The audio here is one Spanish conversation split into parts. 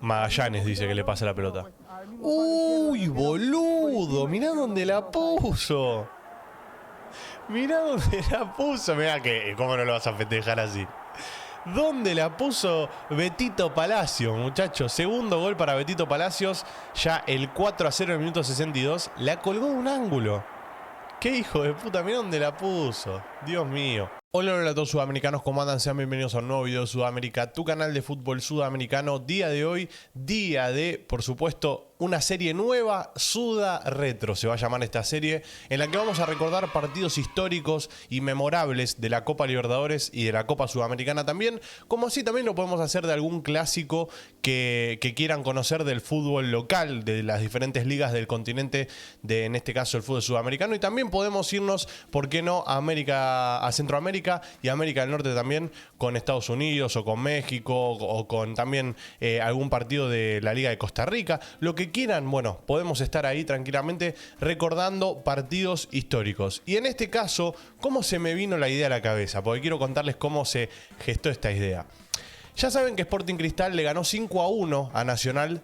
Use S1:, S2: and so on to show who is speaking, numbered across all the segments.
S1: Magallanes dice que le pasa la pelota. ¡Uy, boludo! Mirá dónde la puso. Mirá dónde la puso. Mirá que, ¿cómo no lo vas a festejar así? ¿Dónde la puso Betito Palacios, muchachos? Segundo gol para Betito Palacios. Ya el 4-0 en el minuto 62. La colgó de un ángulo. ¡Qué hijo de puta! Mirá dónde la puso. Dios mío. Hola, hola a todos sudamericanos, ¿cómo andan? Sean bienvenidos a un nuevo video de Sudamérica, tu canal de fútbol sudamericano. Día de hoy, día de, por supuesto, una serie nueva, Suda Retro se va a llamar esta serie, en la que vamos a recordar partidos históricos y memorables de la Copa Libertadores y de la Copa Sudamericana también, como así también lo podemos hacer de algún clásico que quieran conocer del fútbol local, de las diferentes ligas del continente, en este caso el fútbol sudamericano, y también podemos irnos, ¿por qué no?, a Centroamérica y América del Norte también, con Estados Unidos o con México o con también algún partido de la Liga de Costa Rica, lo que quieran. Bueno, podemos estar ahí tranquilamente recordando partidos históricos. Y en este caso, ¿cómo se me vino la idea a la cabeza? Porque quiero contarles cómo se gestó esta idea. Ya saben que Sporting Cristal le ganó 5-1 a Nacional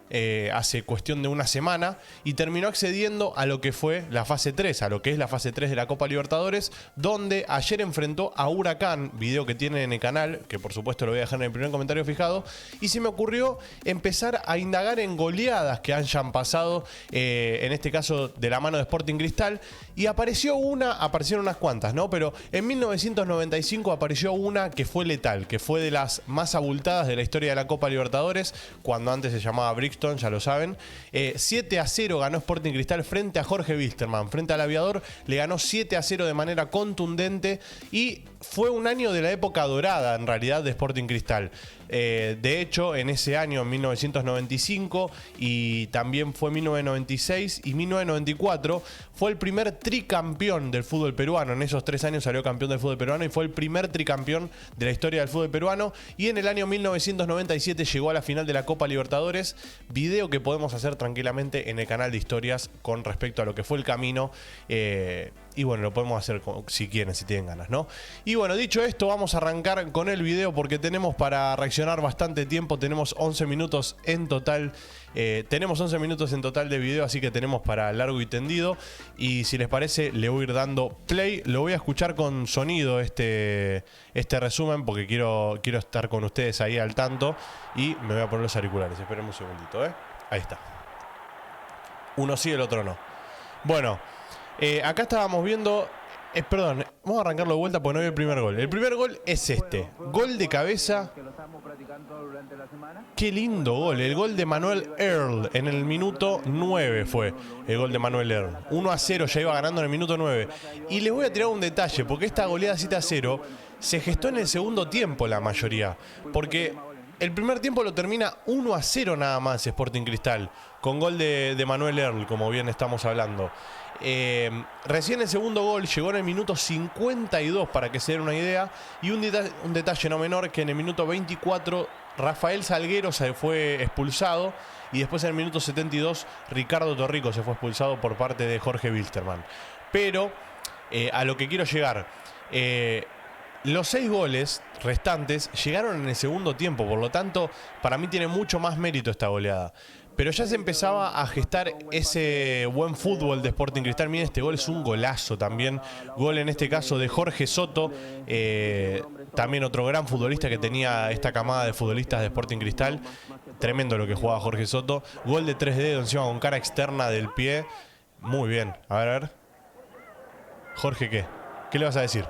S1: hace cuestión de una semana y terminó accediendo a lo que fue la fase 3, a lo que es la fase 3 de la Copa Libertadores, donde ayer enfrentó a Huracán, video que tienen en el canal, que por supuesto lo voy a dejar en el primer comentario fijado, y se me ocurrió empezar a indagar en goleadas que hayan pasado, en este caso de la mano de Sporting Cristal, y aparecieron unas cuantas, ¿no? Pero en 1995 apareció una que fue letal, que fue de las más abultadas de la historia de la Copa Libertadores, cuando antes se llamaba Brixton, ya lo saben. 7-0 ganó Sporting Cristal frente a Jorge Wilstermann, frente al Aviador, le ganó 7-0 de manera contundente y fue un año de la época dorada en realidad de Sporting Cristal. De hecho, en ese año, en 1995, y también fue 1996 y 1994, fue el primer tricampeón del fútbol peruano. En esos 3 años salió campeón del fútbol peruano y fue el primer tricampeón de la historia del fútbol peruano. Y en el año 1997 llegó a la final de la Copa Libertadores, video que podemos hacer tranquilamente en el canal de historias con respecto a lo que fue el camino. Y bueno, lo podemos hacer si quieren, si tienen ganas, ¿no? Y bueno, dicho esto, vamos a arrancar con el video porque tenemos para reaccionar bastante tiempo. Tenemos 11 minutos en total. Tenemos 11 minutos en total de video, así que tenemos para largo y tendido. Y si les parece, le voy a ir dando play. Lo voy a escuchar con sonido este resumen porque quiero estar con ustedes ahí al tanto. Y me voy a poner los auriculares. Esperen un segundito, ¿eh? Ahí está. Uno sí, el otro no. Bueno. Acá estábamos viendo, perdón, vamos a arrancarlo de vuelta porque no vi el primer gol. El primer gol es este, gol de cabeza. Qué lindo gol, el gol de Manuel Earl en el minuto 9 fue el gol de Manuel Earl. 1-0 ya iba ganando en el minuto 9. Y les voy a tirar un detalle, porque esta goleada 7-0 se gestó en el segundo tiempo la mayoría. Porque el primer tiempo lo termina 1-0 nada más Sporting Cristal, con gol de Manuel Earl, como bien estamos hablando. Recién el segundo gol llegó en el minuto 52, para que se den una idea. Y un detalle no menor, que en el minuto 24 Rafael Salguero se fue expulsado. Y después en el minuto 72 Ricardo Torrico se fue expulsado por parte de Jorge Wilstermann. Pero a lo que quiero llegar, los 6 goles restantes llegaron en el segundo tiempo. Por lo tanto, para mí tiene mucho más mérito esta goleada. Pero ya se empezaba a gestar ese buen fútbol de Sporting Cristal. Miren, este gol es un golazo también. Gol en este caso de Jorge Soto. También otro gran futbolista que tenía esta camada de futbolistas de Sporting Cristal. Tremendo lo que jugaba Jorge Soto. Gol de 3 dedos encima con cara externa del pie. Muy bien. A ver. Jorge, ¿qué? ¿Qué le vas a decir?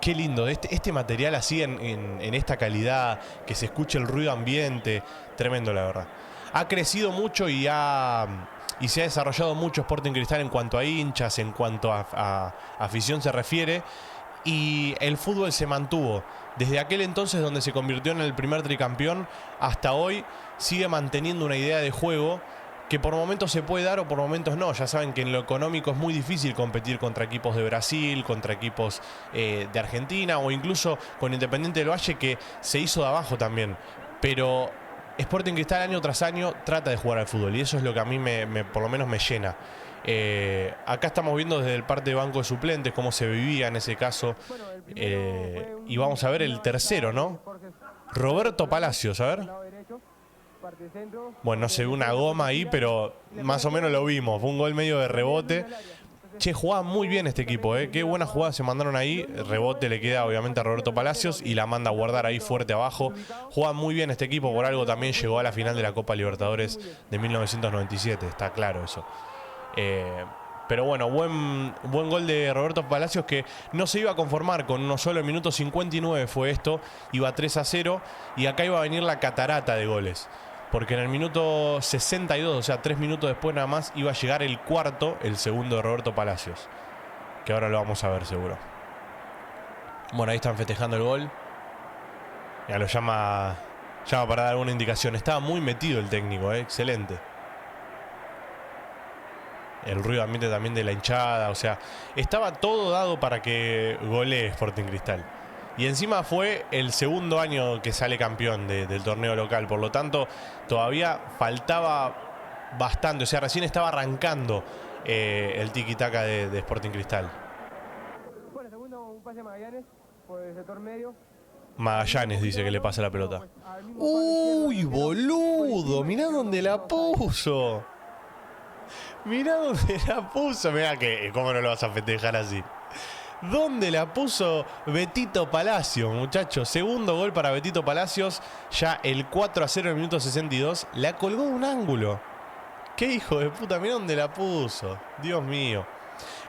S1: Qué lindo. Este material así en esta calidad. Que se escuche el ruido ambiente. Tremendo, la verdad. Ha crecido mucho y se ha desarrollado mucho Sporting Cristal en cuanto a hinchas, en cuanto a afición se refiere. Y el fútbol se mantuvo. Desde aquel entonces, donde se convirtió en el primer tricampeón, hasta hoy sigue manteniendo una idea de juego que por momentos se puede dar o por momentos no. Ya saben que en lo económico es muy difícil competir contra equipos de Brasil, contra equipos de Argentina o incluso con Independiente del Valle, que se hizo de abajo también. Pero Sporting Cristal año tras año trata de jugar al fútbol y eso es lo que a mí por lo menos me llena. Acá estamos viendo desde el parte de banco de suplentes cómo se vivía en ese caso. Y vamos a ver el tercero, ¿no? Roberto Palacios, a ver. Bueno, no se ve una goma ahí, pero más o menos lo vimos. Fue un gol medio de rebote. Che, jugaba muy bien este equipo, ¿eh? Qué buena jugada se mandaron ahí. El rebote le queda obviamente a Roberto Palacios y la manda a guardar ahí fuerte abajo. Juega muy bien este equipo, por algo también llegó a la final de la Copa Libertadores de 1997, está claro eso. Pero bueno, buen gol de Roberto Palacios, que no se iba a conformar con uno solo. En minuto 59 fue esto, iba 3-0 y acá iba a venir la catarata de goles. Porque en el minuto 62, o sea, 3 minutos después nada más, iba a llegar el cuarto, el segundo de Roberto Palacios. Que ahora lo vamos a ver seguro. Bueno, ahí están festejando el gol. Ya lo llama para dar alguna indicación. Estaba muy metido el técnico, excelente. El ruido ambiente también de la hinchada, o sea, estaba todo dado para que golee Sporting Cristal. Y encima fue el segundo año que sale campeón del torneo local. Por lo tanto, todavía faltaba bastante. O sea, recién estaba arrancando el tiki-taka de Sporting Cristal.
S2: Bueno, segundo, un pase a Magallanes por el sector medio.
S1: Magallanes dice que le pasa la pelota. ¡Uy, boludo! Mirá dónde la puso. Mirá dónde la puso. Mirá que, ¿cómo no lo vas a festejar así? ¿Dónde la puso Betito Palacios, muchachos? Segundo gol para Betito Palacios. Ya el 4-0 en el minuto 62. La colgó de un ángulo. ¡Qué hijo de puta! Mirá dónde la puso. Dios mío.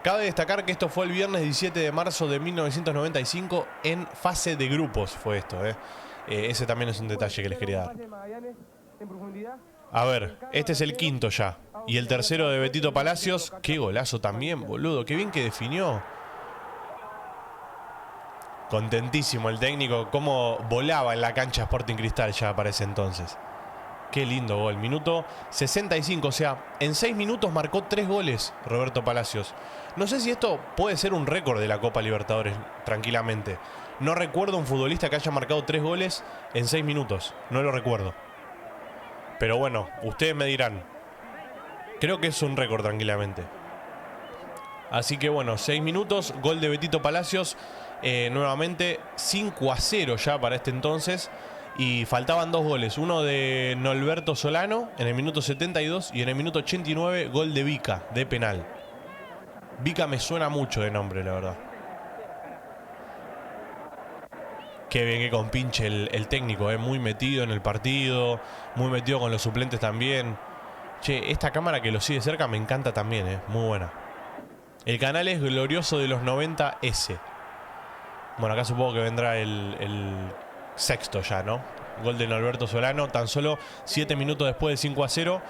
S1: Cabe destacar que esto fue el viernes 17 de marzo de 1995. En fase de grupos fue esto, Ese también es un detalle que les quería dar. A ver, este es el quinto ya. Y el tercero de Betito Palacios. ¡Qué golazo también, boludo! ¡Qué bien que definió! Contentísimo el técnico, cómo volaba en la cancha Sporting Cristal ya para ese entonces. Qué lindo gol. Minuto 65, o sea, en 6 minutos marcó 3 goles Roberto Palacios. No sé si esto puede ser un récord de la Copa Libertadores, tranquilamente. No recuerdo un futbolista que haya marcado 3 goles en 6 minutos. No lo recuerdo. Pero bueno, ustedes me dirán. Creo que es un récord tranquilamente. Así que bueno, 6 minutos, gol de Betito Palacios. Nuevamente 5-0 ya para este entonces. Y faltaban 2 goles. Uno de Norberto Solano en el minuto 72 y en el minuto 89 gol de Vica, de penal. Vica me suena mucho de nombre, la verdad. Qué bien que compinche el técnico, muy metido en el partido, muy metido con los suplentes también. Che, esta cámara que lo sigue cerca me encanta también, muy buena. El canal es Glorioso de los 90S. Bueno, acá supongo que vendrá el sexto ya, ¿no? Gol de Norberto Solano, tan solo 7 minutos después de 5-0.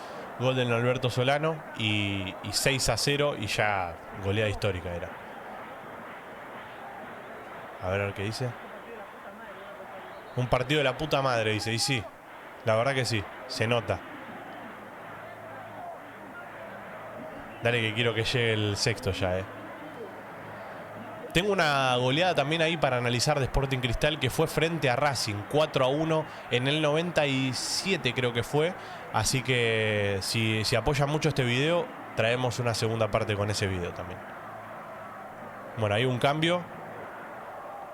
S1: Gol de Norberto Solano y 6-0 y ya goleada histórica era. A ver qué dice. Un partido de la puta madre, dice. Y sí, la verdad que sí, se nota. Dale que quiero que llegue el sexto ya, Tengo una goleada también ahí para analizar de Sporting Cristal que fue frente a Racing, 4-1 en el 97 creo que fue. Así que si apoyan mucho este video, traemos una segunda parte con ese video también. Bueno, hay un cambio.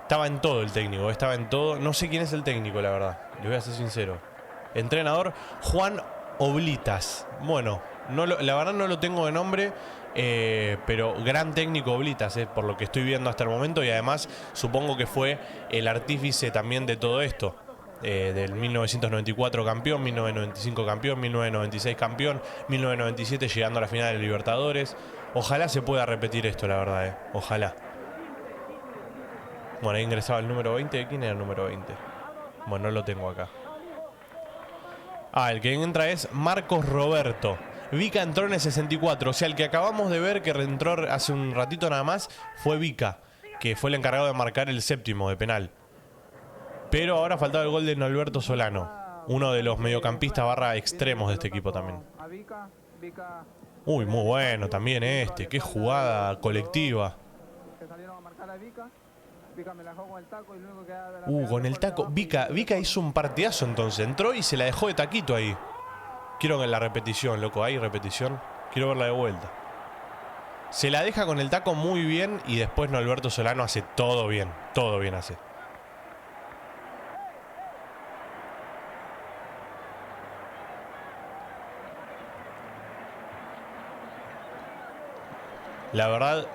S1: Estaba en todo el técnico, estaba en todo. No sé quién es el técnico, la verdad. Les voy a ser sincero. Entrenador Juan Oblitas. Bueno, la verdad no lo tengo de nombre. Pero gran técnico Oblitas, por lo que estoy viendo hasta el momento. Y además supongo que fue el artífice también de todo esto. Del 1994 campeón, 1995 campeón, 1996 campeón, 1997 llegando a la final de Libertadores. Ojalá se pueda repetir esto, la verdad, ojalá. Bueno, ahí ingresaba el número 20. ¿Quién era el número 20? Bueno, no lo tengo acá. El que entra es Marcos Roberto. Vica entró en el 64. O sea, el que acabamos de ver que entró hace un ratito nada más fue Vica, que fue el encargado de marcar el séptimo de penal. Pero ahora faltaba el gol de Norberto Solano, uno de los mediocampistas barra extremos de este equipo también. Uy, muy bueno también este. Qué jugada colectiva. Con el taco. Vica hizo un partidazo entonces. Entró y se la dejó de taquito ahí. Quiero ver la repetición, loco. Hay repetición. Quiero verla de vuelta. Se la deja con el taco muy bien y después Norberto Solano hace todo bien. Todo bien hace. La verdad,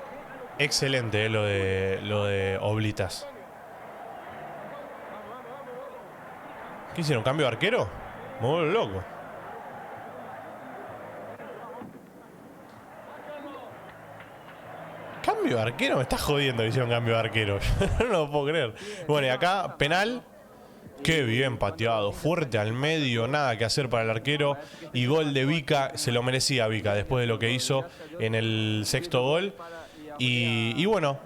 S1: excelente lo de Oblitas. ¿Qué hicieron? ¿Cambio de arquero? Me vuelvo loco. ¿Cambio de arquero? Me estás jodiendo que hicieron cambio de arquero. No lo puedo creer. Bueno, y acá, penal. Qué bien pateado. Fuerte al medio. Nada que hacer para el arquero. Y gol de Vika. Se lo merecía Vika después de lo que hizo en el sexto gol. Y bueno,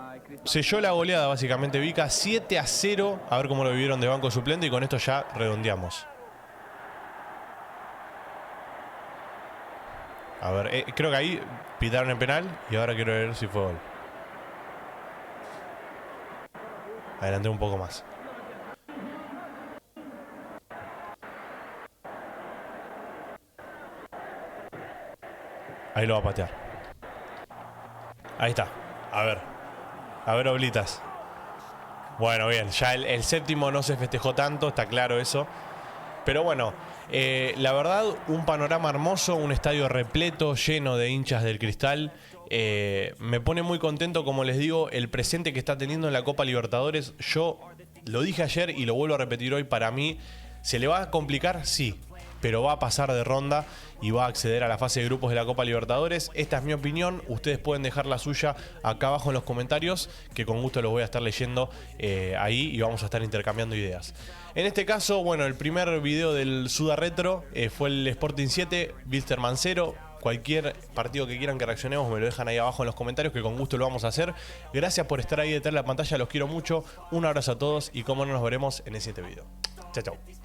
S1: selló la goleada básicamente Vika. 7-0. A ver cómo lo vivieron de banco suplente. Y con esto ya redondeamos. A ver, creo que ahí pitaron el penal. Y ahora quiero ver si fue gol. Adelanté un poco más. Ahí lo va a patear. Ahí está. A ver, Oblitas. Bueno, bien. Ya el séptimo no se festejó tanto. Está claro eso. Pero bueno, la verdad, un panorama hermoso. Un estadio repleto, lleno de hinchas del Cristal. Me pone muy contento, como les digo, el presente que está teniendo en la Copa Libertadores. Yo lo dije ayer y lo vuelvo a repetir hoy. Para mí, ¿se le va a complicar? Sí. Pero va a pasar de ronda y va a acceder a la fase de grupos de la Copa Libertadores. Esta es mi opinión. Ustedes pueden dejar la suya acá abajo en los comentarios, que con gusto los voy a estar leyendo ahí y vamos a estar intercambiando ideas. En este caso, bueno, el primer video del Suda Retro fue el Sporting 7, Wilstermann 0. Cualquier partido que quieran que reaccionemos me lo dejan ahí abajo en los comentarios, que con gusto lo vamos a hacer. Gracias por estar ahí detrás de la pantalla, los quiero mucho. Un abrazo a todos y como no, nos veremos en el siguiente video. Chao, chao.